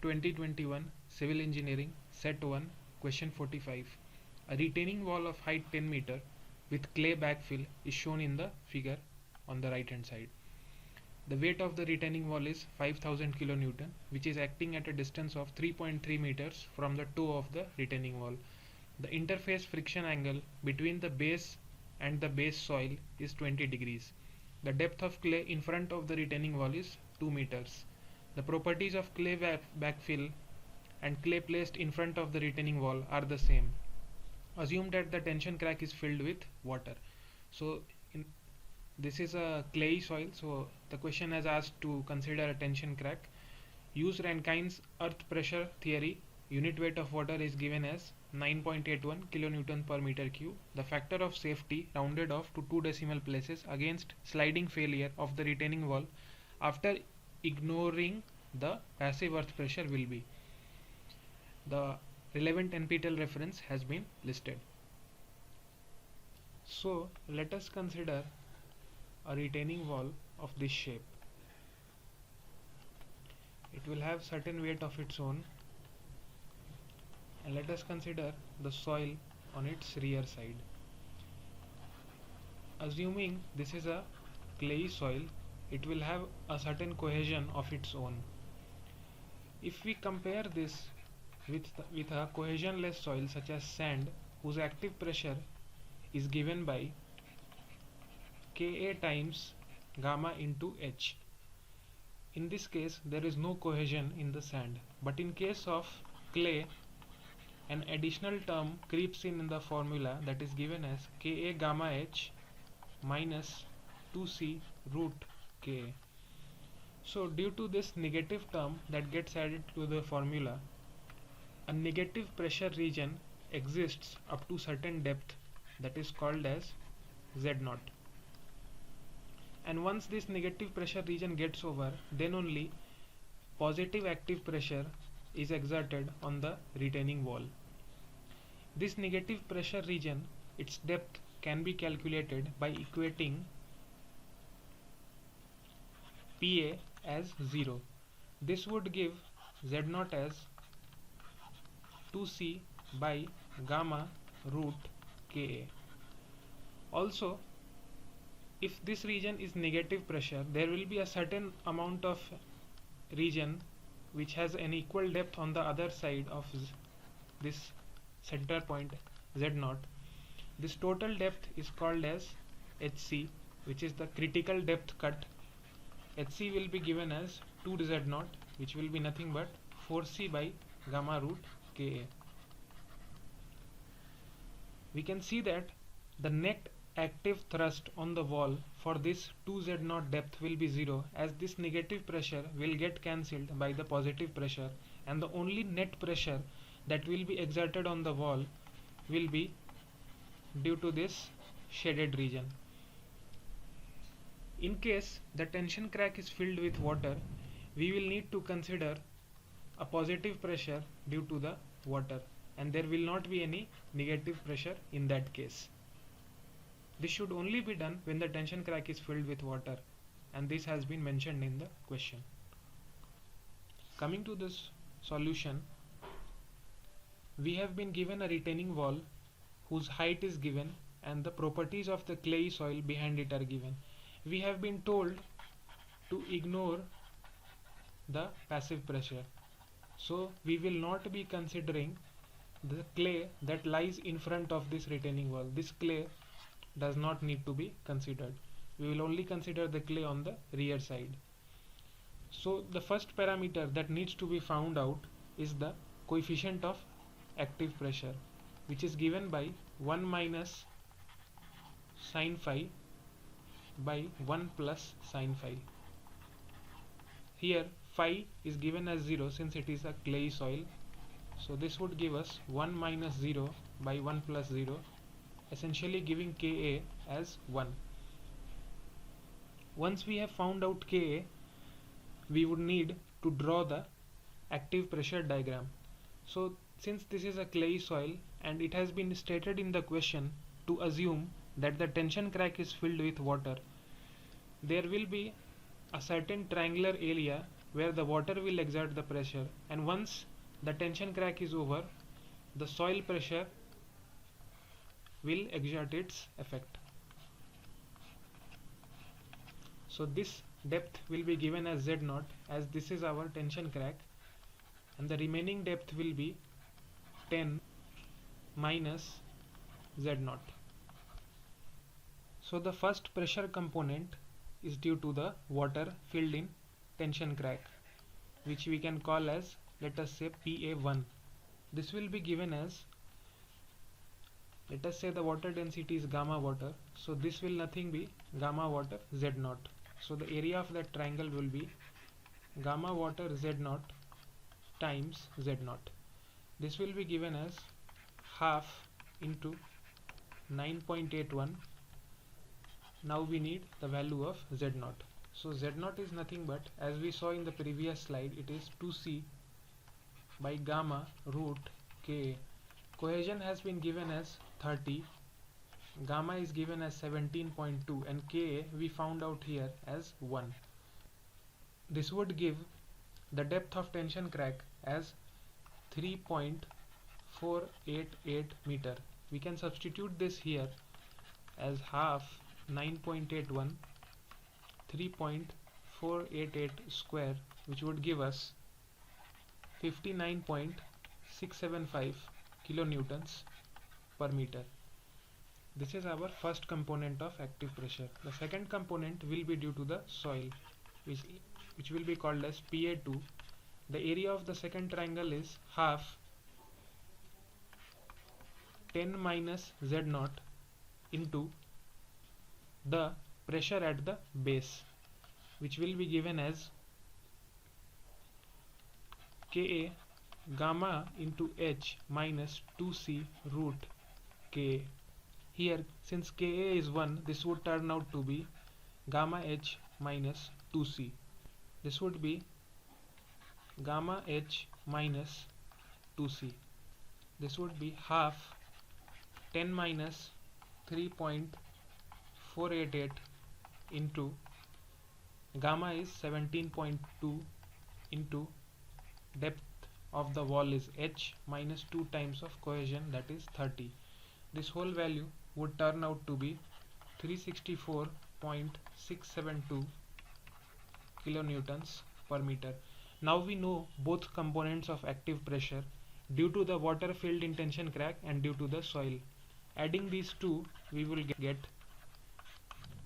2021 Civil Engineering Set 1 Question 45. A retaining wall of height 10 meter with clay backfill is shown in the figure on the right hand side. The weight of the retaining wall is 5000 kN, which is acting at a distance of 3.3 meters from the toe of the retaining wall. The interface friction angle between the base and the base soil is 20 degrees. The depth of clay in front of the retaining wall is 2 meters. The properties of clay backfill and clay placed in front of the retaining wall are the same. Assume that the tension crack is filled with water. So this is a clayey soil, so the question has asked to consider a tension crack. Use Rankine's earth pressure theory. Unit weight of water is given as 9.81 kilonewton per meter cube. The factor of safety rounded off to 2 decimal places against sliding failure of the retaining wall after ignoring the passive earth pressure will be. The relevant NPTEL reference has been listed. So let us consider a retaining wall of this shape. It will have certain weight of its own, and let us consider the soil on its rear side. Assuming this is a clayey soil, it will have a certain cohesion of its own. If we compare this with a cohesionless soil such as sand, whose active pressure is given by Ka times gamma into H. In this case, there is no cohesion in the sand, but in case of clay, an additional term creeps in the formula that is given as Ka gamma H minus 2C root Ka. So due to this negative term that gets added to the formula, a negative pressure region exists up to certain depth that is called as Z0. And once this negative pressure region gets over, then only positive active pressure is exerted on the retaining wall. This negative pressure region, its depth can be calculated by equating Pa as 0. This would give Z0 as 2C by gamma root Ka. Also, if this region is negative pressure, there will be a certain amount of region which has an equal depth on the other side of this center point Z0. This total depth is called as HC, which is the critical depth cut. HC will be given as 2Z0, which will be nothing but 4C by gamma root Ka. We can see that the net active thrust on the wall for this 2Z0 depth will be 0, as this negative pressure will get cancelled by the positive pressure, and the only net pressure that will be exerted on the wall will be due to this shaded region. In case the tension crack is filled with water, we will need to consider a positive pressure due to the water, and there will not be any negative pressure in that case. This should only be done when the tension crack is filled with water, and this has been mentioned in the question. Coming to this solution, we have been given a retaining wall whose height is given and the properties of the clayey soil behind it are given. We have been told to ignore the passive pressure, so we will not be considering the clay that lies in front of this retaining wall. This clay does not need to be considered. We will only consider the clay on the rear side. So the first parameter that needs to be found out is the coefficient of active pressure, which is given by 1 minus sin phi by 1 plus sin phi. Here phi is given as 0 since it is a clayey soil, so this would give us 1 minus 0 by 1 plus 0, essentially giving Ka as 1. Once we have found out Ka, we would need to draw the active pressure diagram. So since this is a clayey soil and it has been stated in the question to assume that the tension crack is filled with water, there will be a certain triangular area where the water will exert the pressure, and once the tension crack is over, the soil pressure will exert its effect. So this depth will be given as Z0, as this is our tension crack, and the remaining depth will be 10 minus Z0. So the first pressure component is due to the water filled in tension crack, which we can call as, let us say, PA1. This will be given as, let us say the water density is gamma water, so this will nothing be gamma water Z0. So the area of that triangle will be gamma water Z0 times Z0. This will be given as half into 9.81. Now we need the value of Z0. So Z0 is nothing but, as we saw in the previous slide, it is 2C by gamma root Ka. Cohesion has been given as 30, gamma is given as 17.2, and Ka we found out here as 1. This would give the depth of tension crack as 3.488 meter. We can substitute this here as half 9.81, 3.488 square, which would give us 59.675 kilonewtons per meter. This is our first component of active pressure. The second component will be due to the soil, which will be called as PA2. The area of the second triangle is half 10 minus Z0 into the pressure at the base, which will be given as Ka gamma into H minus 2C root Ka. Here, since Ka is 1, this would turn out to be gamma H minus 2C. This would be gamma H minus 2C. This would be half 10 minus 3.488 into gamma is 17.2 into depth of the wall is H minus 2 times of cohesion, that is 30. This whole value would turn out to be 364.672 kilonewtons per meter. Now we know both components of active pressure due to the water filled in tension crack and due to the soil. Adding these two, we will get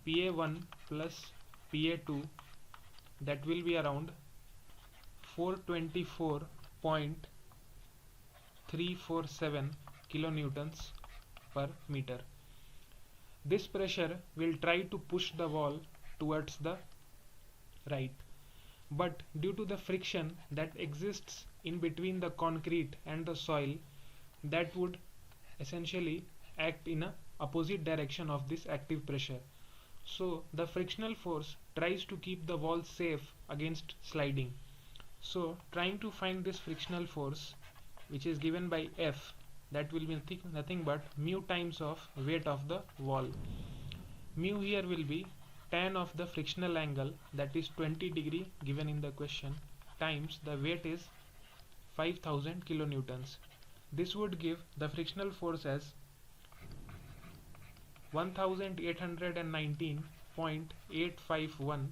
PA1 plus PA2, that will be around 424.347 kilonewtons per meter. This pressure will try to push the wall towards the right, but due to the friction that exists in between the concrete and the soil, that would essentially act in a opposite direction of this active pressure. So the frictional force tries to keep the wall safe against sliding. So trying to find this frictional force, which is given by F, that will be nothing but mu times of weight of the wall. Mu here will be tan of the frictional angle, that is 20 degree given in the question, times the weight is 5000 kilonewtons. This would give the frictional force as 1819.851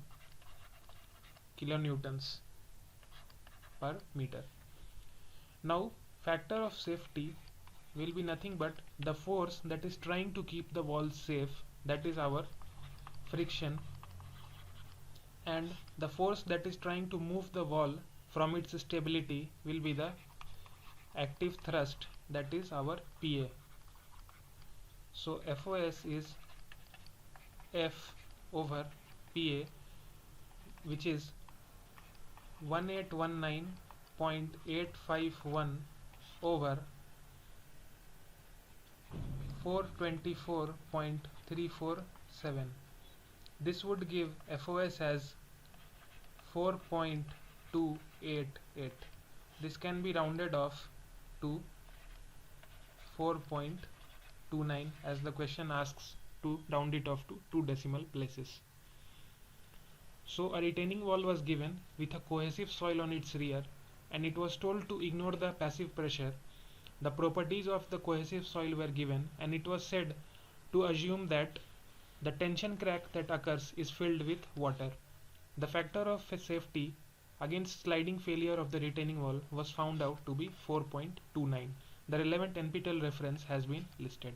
kilonewtons per meter. Now factor of safety will be nothing but the force that is trying to keep the wall safe, that is our friction, and the force that is trying to move the wall from its stability will be the active thrust, that is our PA. So FOS is F over PA, which is 1819.851 over 424.347. This would give FOS as 4.288. This can be rounded off to 4.29 as the question asks to round it off to 2 decimal places. So a retaining wall was given with a cohesive soil on its rear, and it was told to ignore the passive pressure. The properties of the cohesive soil were given, and it was said to assume that the tension crack that occurs is filled with water. The factor of safety against sliding failure of the retaining wall was found out to be 4.29. The relevant NPTEL reference has been listed.